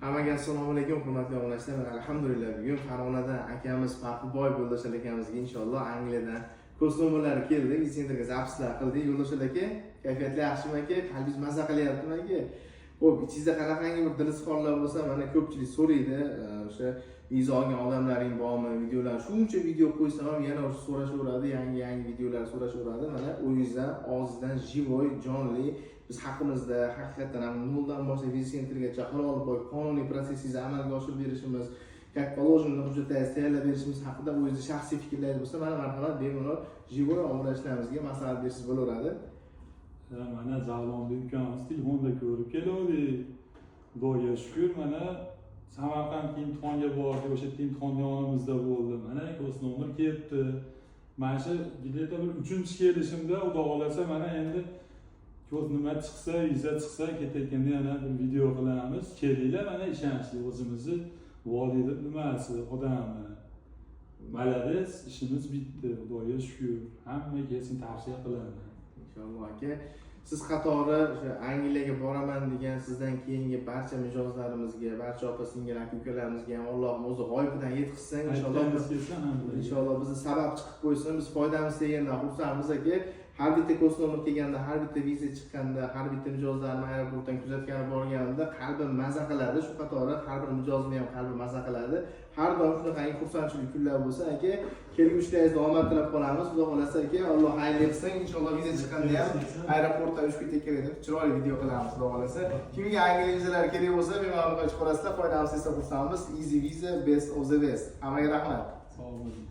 Hammaga assalomu alaykum, hurmatli obunachilar. Alhamdulillah, bugun Farg'onadan akamiz Farqboy yo'ldoshlar akamizga inshaalloh Angliyadan ko'rsatmalar keldi. Vitsentrga zapislar qildik. Yo'ldoshlar aka, kayfiyatlar yaxshimi aka? Qalbingiz maza qilyaptimi aka? Xo'p, ichingizda qanaqangi bir dilsizxonlar bo'lsa, mana ko'pchilik so'raydi. O'sha viza olgan odamlaring bormi? Videolar shuncha video qo'ysam ham yana so'rashaveradi, yangi videolar so'rashaveradi. Mana o'yingizdan, og'zingizdan живой, jonli biz haqimizda haqiqatan ham noldan boshlab Vitsentrgacha halol boy qonuniy protsessingizni amalga oshirib berishimiz, как положено hujjatlaringizni tayyorlab berishimiz haqida o'zingizning shaxsiy fikrlaringiz bo'lsa, mana marhamat bemalol живой obunachilarimizga maslahat bersangiz bo'laveradi. Mana Javlonbek ukamiz telefonda ko'rib keldik. Xudoga shukr, mana Samarqandga imtihonga bordik, o'sha imtihon yonimizda bo'ldi. Mana ko'z nomer kelibdi. Mana shu где-то bir 3-chi kelishimda Xudo xolasa mana endi ko'z nima chiqsa, viza chiqsa ketayotganda yana bir video qilamiz. Kelinglar, mana ishonchli o'zimizni volidib nimasi, odami. Malades, ishimiz bitdi. Xudoga shukr. Hammaga kelsin tavsiya qilaman. Inshaalloh aka, siz qatori o'sha Angliyaga boraman degan sizdan keyingi barcha mijozlarimizga, barcha opa-singil aka-ukalarimizga ham Alloh o'zi g'oyibidan yetkazsin. Inshaalloh bizni sabab chiqib qo'ysin. Biz foydamiz tegandan xursandmiz aka. Har bitta ko'rsatma kelganda, har bitta viza chiqqanda, har bitta mijozlarni aeroportdan kuzatgani borganimda qalbim maza qiladi. Shu qatori har bir mijozni ham qalbi maza qiladi. Har doim shunaqangi xursandchilik kunlar bo'lsa aka, kelgushlaringizni omad tilab qolamiz. Xudo xolasa aka, Alloh xayr etsin. Inshaalloh viza chiqqanda ham aeroportdan uchib ketgan deb chiroyli video qilamiz xudo xolasa. Kimga Angliya vizalari kerak bo'lsa, bemalol qo'yib qo'yasizlar. Foydamiz esa xursandmiz. Easy visa, best of the best. Hammaga rahmat. Sog' bo'ling.